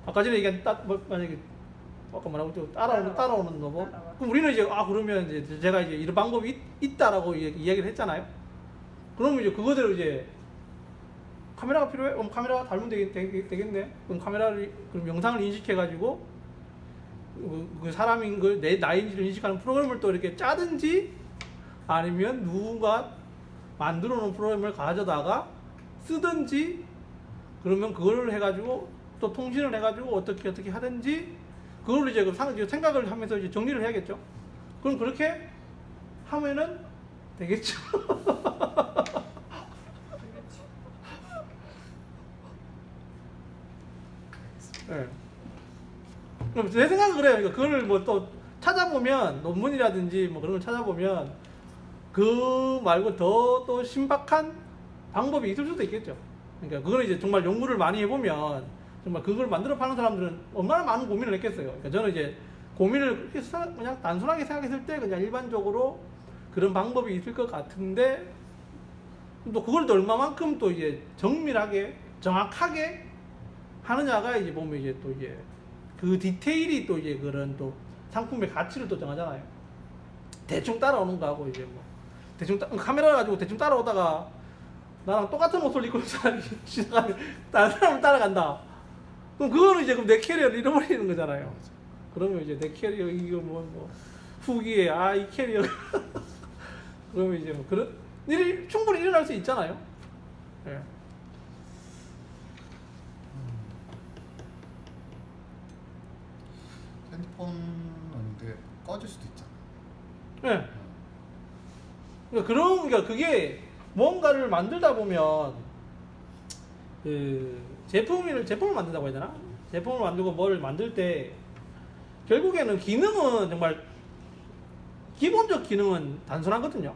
아까 전에 얘기한 만약에 아까 뭐라고 또 따라오는 거 뭐. 그럼 우리는 이제 그러면 이제 제가 이제 이런 방법이 있다라고 이야기를 했잖아요. 그러면 이제 그거대로 이제 카메라가 필요해? 그럼 카메라가 달면 되겠네. 그럼 그럼 영상을 인식해가지고 그 사람인 걸 내 나인지를 인식하는 프로그램을 또 이렇게 짜든지 아니면 누군가 만들어 놓은 프로그램을 가져다가 쓰든지 그러면 그걸 해가지고 또 통신을 해가지고 어떻게 하든지 그걸 이제 생각을 하면서 이제 정리를 해야겠죠. 그럼 그렇게 하면은 되겠죠. 네. 그럼 제 생각은 그래요. 그러니까 그걸 뭐 또 찾아보면 논문이라든지 뭐 그런 걸 찾아보면 그 말고 더 또 신박한 방법이 있을 수도 있겠죠. 그러니까 그걸 이제 정말 연구를 많이 해보면 정말 그걸 만들어 파는 사람들은 얼마나 많은 고민을 했겠어요. 그러니까 저는 이제 고민을 그냥 단순하게 생각했을 때 그냥 일반적으로 그런 방법이 있을 것 같은데 또 그걸 또 얼마만큼 또 이제 정밀하게 정확하게 하느냐가 이제 보면 이제 또 이제 그 디테일이 또 이제 그런 또 상품의 가치를 또 정하잖아요. 대충 따라오는 거하고 이제 뭐 대충 카메라 가지고 대충 따라오다가 나랑 똑같은 옷을 입고 있는 사람이 지나가면 다른 사람을 따라간다. 그럼 그거는 이제 그럼 내 캐리어를 잃어버리는 거잖아요. 그러면 이제 내 캐리어 이거 뭐 후기에 이 캐리어 그러면 이제 뭐 그런 일이 충분히 일어날 수 있잖아요. 예. 핸드폰은 근데 꺼질 수도 있잖아. 예. 그러니까 그게 뭔가를 만들다 보면 그 제품을 만든다고 해야 되나? 제품을 만들고 뭐를 만들 때 결국에는 기능은 정말 기본적 기능은 단순하거든요.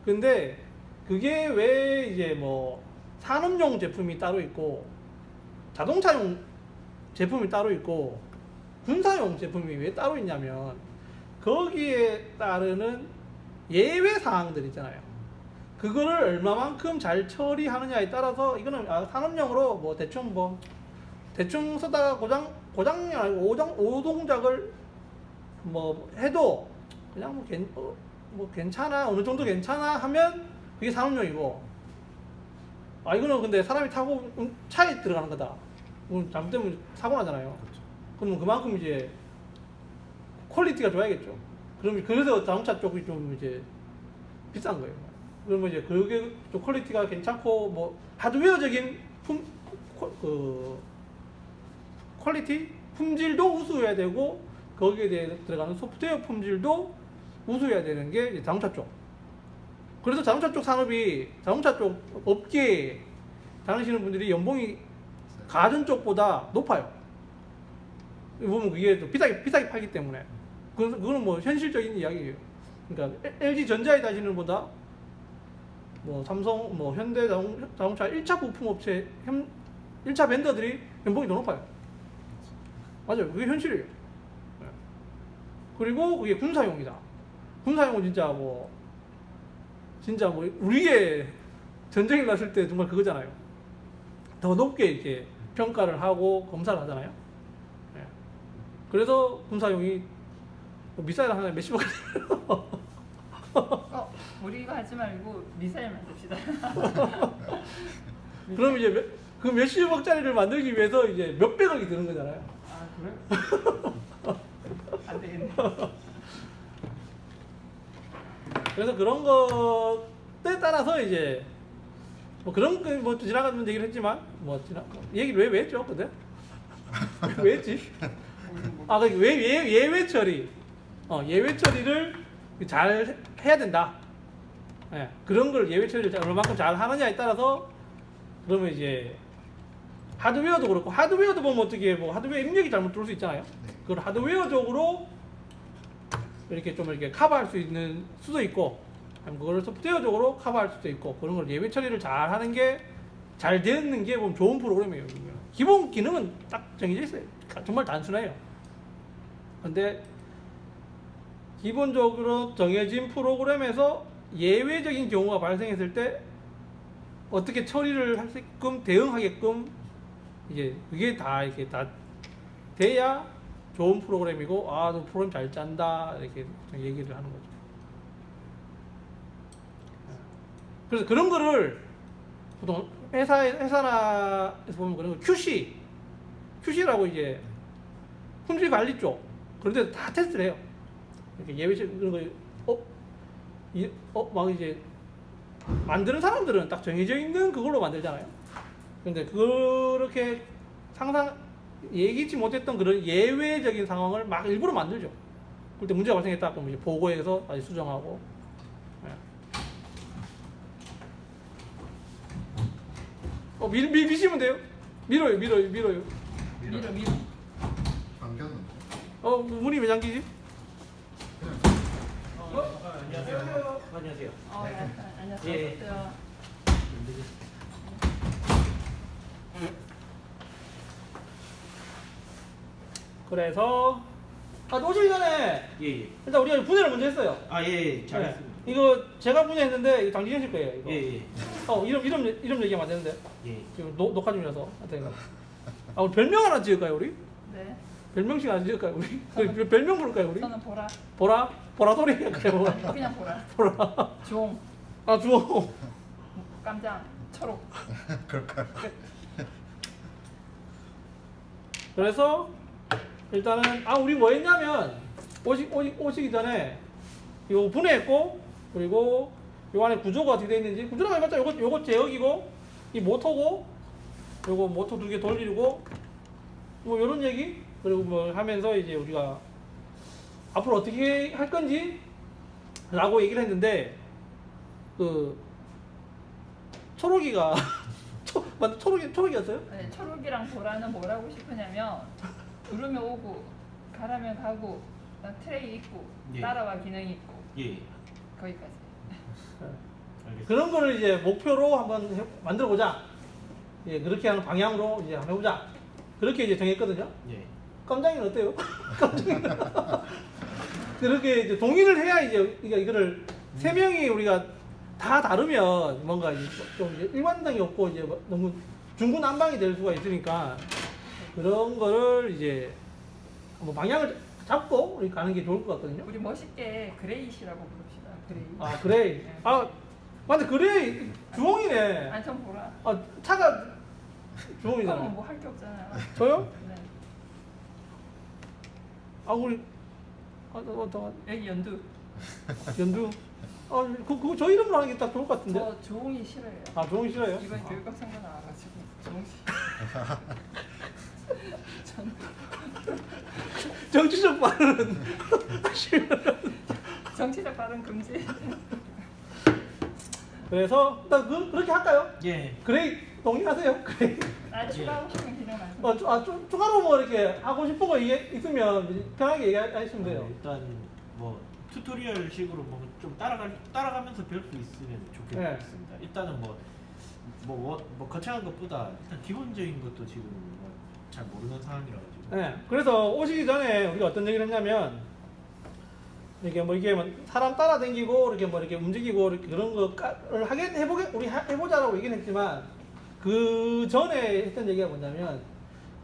근데 그게 왜 이제 뭐 산업용 제품이 따로 있고 자동차용 제품이 따로 있고 군사용 제품이 왜 따로 있냐면 거기에 따르는 예외 사항들 있잖아요. 그거를 얼마만큼 잘 처리하느냐에 따라서 이거는 산업용으로 뭐 대충 쓰다가 고장이 아니고 오동작을 뭐 해도 그냥 뭐 괜찮아 어느 정도 괜찮아 하면 그게 산업용이고 이거는 근데 사람이 타고 차에 들어가는 거다. 잘못되면 사고 나잖아요. 그렇죠. 그러면 그만큼 이제 퀄리티가 좋아야겠죠. 그래서 자동차 쪽이 좀 이제 비싼 거예요. 그러면 이제 그게 좀 퀄리티가 괜찮고 뭐 하드웨어적인 퀄리티 품질도 우수해야 되고 거기에 대해 들어가는 소프트웨어 품질도 우수해야 되는 게 이제 자동차 쪽. 그래서 자동차 쪽 산업이 자동차 쪽 업계에 다니시는 분들이 연봉이 가전 쪽보다 높아요. 보면 그게 또 비싸게 팔기 때문에. 그거는 뭐 현실적인 이야기예요. 그러니까 LG 전자에 다니시는 보다 뭐 삼성, 뭐 현대 자동차 1차 부품 업체 1차 벤더들이 연봉이 더 높아요. 맞아요. 그게 현실이에요. 네. 그리고 그게 군사용이다. 군사용은 진짜 뭐 우리의 전쟁이 났을 때 정말 그거잖아요. 더 높게 이렇게 평가를 하고 검사를 하잖아요. 네. 그래서 군사용이 미사일 하나에 몇십억 우리 이거 하지 말고 미사일 만듭시다. 그럼 이제 그 몇십억짜리를 만들기 위해서 이제 몇백억이 드는 거잖아요. 그래? 안 되겠네. 그래서 그런 것에 따라서 이제 뭐 그런 거 뭐 지나가면 얘기를 했지만 얘기를 왜 했죠 그때? 왜 했지? 우리 뭐 아, 그 예외 처리. 예외 처리를 잘 해야 된다. 예, 그런 걸 예외 처리를 얼마만큼 잘 하느냐에 따라서 그러면 이제 하드웨어도 그렇고 하드웨어도 보면 어떻게 뭐 하드웨어 입력이 잘못 들어올 수 있잖아요. 네. 그걸 하드웨어적으로 이렇게 좀 이렇게 커버할 수 있는 수도 있고 아니면 그걸 소프트웨어적으로 커버할 수도 있고 그런 걸 예외 처리를 잘 하는 게 잘 되는 게 보면 좋은 프로그램이에요. 기본 기능은 딱 정해져 있어요. 정말 단순해요. 근데 기본적으로 정해진 프로그램에서 예외적인 경우가 발생했을 때 어떻게 처리를 할 수 있게끔 대응하게끔 이제 그게 다 이렇게 다 돼야 좋은 프로그램이고 아, 너 프로그램 잘 짠다 이렇게 얘기를 하는 거죠. 그래서 그런 거를 보통 회사에서 보면 그런 거 QC라고 이제 품질 관리 쪽 그런 데서 다 테스트를 해요. 이렇게 예외적 그런 거 막 이제 만드는 사람들은 딱 정해져 있는 그걸로 만들잖아요. 근데 그렇게 예기치 못했던 그런 예외적인 상황을 막 일부러 만들죠. 그때 문제가 발생했다 그러면 이제 보고해서 다시 수정하고. 미시면 돼요. 밀어요. 밀어. 당겼는데. 문이 왜 잠기지? 안녕하세요. 안녕하세요. 안녕하세요. 예. 그래서 오시기 전에 예, 예. 일단 우리가 분해를 먼저 했어요. 아, 예, 잘했습니다. 네. 이거 제가 분해했는데 이거 당진현 씨 거예요. 이거. 예, 예. 이름 얘기하면 안 되는데 예. 지금 녹화 중이라서. 하여튼 우리 별명 하나 지을까요 우리? 네. 별명씩 하나 지을까요 우리? 별명 부를까요 우리? 저는 보라. 보라돌이 할까요? 그냥 보라. 보라. 종. 주홍. 깜장. 초록. 그럴까요? 그래서 일단은 우리 뭐 했냐면 오시기 전에 이거 분해했고 그리고 요 안에 구조가 어떻게 되어 있는지 구조라고 해봤자 요거 제어기고 이 모터고 요거 모터 2개 돌리고 뭐 요런 얘기 그리고 뭐 하면서 이제 우리가 앞으로 어떻게 할 건지 라고 얘기를 했는데 그 초록이가 초록이었어요? 네, 초록이랑 보라는 뭘 하고 싶으냐면 부르면 오고 가라면 가고 트레이 있고 예. 따라와 기능이 있고 예. 거기까지. 알겠습니다. 그런 거를 이제 목표로 한번 만들어 보자. 예, 그렇게 하는 방향으로 이제 한번 해보자. 그렇게 이제 정했거든요. 예. 깜장이는 어때요? 깜장이는 그렇게 이제 동의를 해야 이제 이거를 세 명이 우리가 다 다르면 뭔가 이제 좀 이제 일관성이 없고 이제 너무 중구난방이 될 수가 있으니까 그런 거를 이제 한번 방향을 잡고 우리 가는 게 좋을 것 같거든요. 우리 멋있게 그레이시라고 부릅시다. 그레이. 그레이. 네. 맞네, 그레이 주홍이네. 아니 전 보라. 차가 그러면 주홍이잖아요. 뭐 할 게 없잖아요. 저요? 네. 우리 여기 연두. 연두. 그거 저 이름으로 하는 게 딱 좋을 것 같은데. 저 조홍이 싫어해요. 조홍이 싫어요? 이번 교육학 생각 나와가지고 조홍 씨. 전 정치적 발언은 정치적 발언 금지. 그래서 일단 그렇게 할까요? 예. 그레이 동의하세요? 그레이. 추가하고 싶은 기능 말씀. 추가로 뭐 이렇게 하고 싶은 거 있으면 편하게 얘기하시면 돼요. 일단 뭐 튜토리얼 식으로 뭐 좀 따라가면서 배울 수 있으면 좋겠습니다. 일단은 뭐 거창한 것보다 일단 기본적인 것도 지금 잘 모르는 상황이라 가지고. 네. 그래서 오시기 전에 우리가 어떤 얘기를 했냐면 이게 뭐 사람 따라다니고 이렇게 뭐 이렇게 움직이고 이렇게 그런 거를 우리 해보자라고 얘기는 했지만 그 전에 했던 얘기가 뭐냐면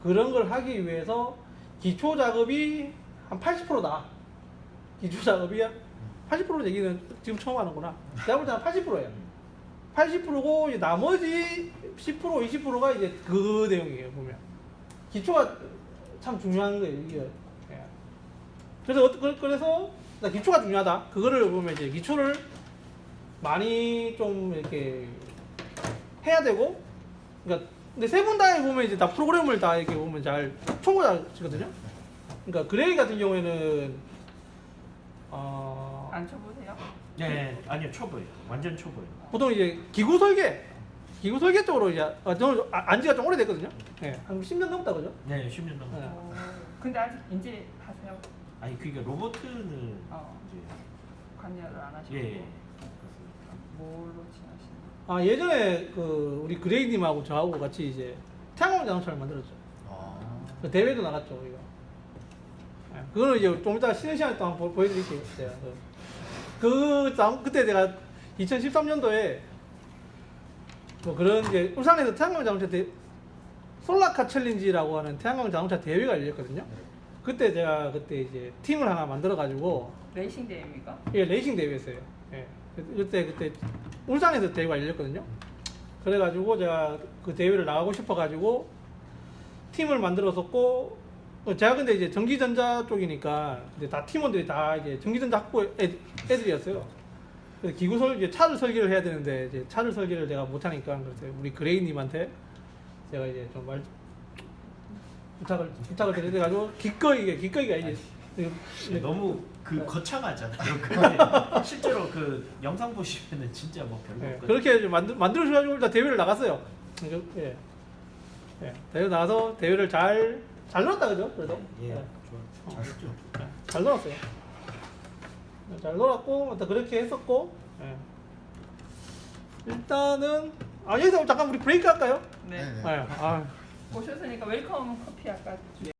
그런 걸 하기 위해서 기초 작업이 한 80%다. 기초 작업이 80% 얘기는 지금 처음 하는구나. 내가 볼 때는 80%예요. 80%고 나머지 10% 20%가 이제 그 내용이에요. 보면 기초가 참 중요한 거예요. 이게. 그래서 기초가 중요하다. 그거를 보면 이제 기초를 많이 좀 이렇게 해야 되고, 그러니까 근데 세 분 다 보면 이제 다 프로그램을 다 이렇게 보면 잘 초보자거든요. 그러니까 그레이 같은 경우에는 안 쳐보세요? 네, 아니요 초보예요. 완전 초보예요. 보통 이제 기구 설계 쪽으로 이제 저는 안지가 좀 오래됐거든요. 예, 한 10년 넘었다 그죠? 네, 10년 넘었죠. 네. 오, 근데 아직 이제 하세요? 아니 그러니까 로보트는 이제 관여를 안 하시고 예, 예. 뭘로 지나시는 아 예전에 그 우리 그레이님하고 저하고 같이 이제 태양광 자동차를 만들었죠. 아, 그 대회도 나갔죠 우리가. 예, 그거는 이제 좀 이따가 쉬는 시간에 또 한번 보여드릴게요. 제가. 그때 제가 2013년도에 뭐 그런 이제 울산에서 태양광 자동차 솔라카 챌린지라고 하는 태양광 자동차 대회가 열렸거든요. 그때 제가 그때 이제 팀을 하나 만들어 가지고 레이싱 대회입니까? 예, 레이싱 대회였어요. 예. 그때 울산에서 대회가 열렸거든요. 그래가지고 제가 그 대회를 나가고 싶어가지고 팀을 만들었었고, 제가 근데 이제 전기전자 쪽이니까 이제 다 팀원들이 다 이제 전기전자 학부 애들이었어요. 그래서 이제 차를 설계를 해야 되는데 이제 차를 설계를 내가 못하니까 그래서 우리 그레이님한테 제가 이제 좀 부탁을 드려가지고 기꺼이가 이제 너무 그 네. 거창하잖아요. 근데 실제로 그 영상 보시면은 진짜 뭐 별거 예, 없거든요. 그렇게 만들어주셔가지고 일단 대회를 나갔어요. 예. 예, 대회 나가서 대회를 잘 놀았다 그죠? 그래도 예, 예, 좋아, 잘했죠. 잘 놀았어요. 잘 놀았고 또 그렇게 했었고 예. 일단은 여기서 잠깐 우리 브레이크 할까요? 네. 네네. 예, 오셨으니까 웰컴 커피 아까 예,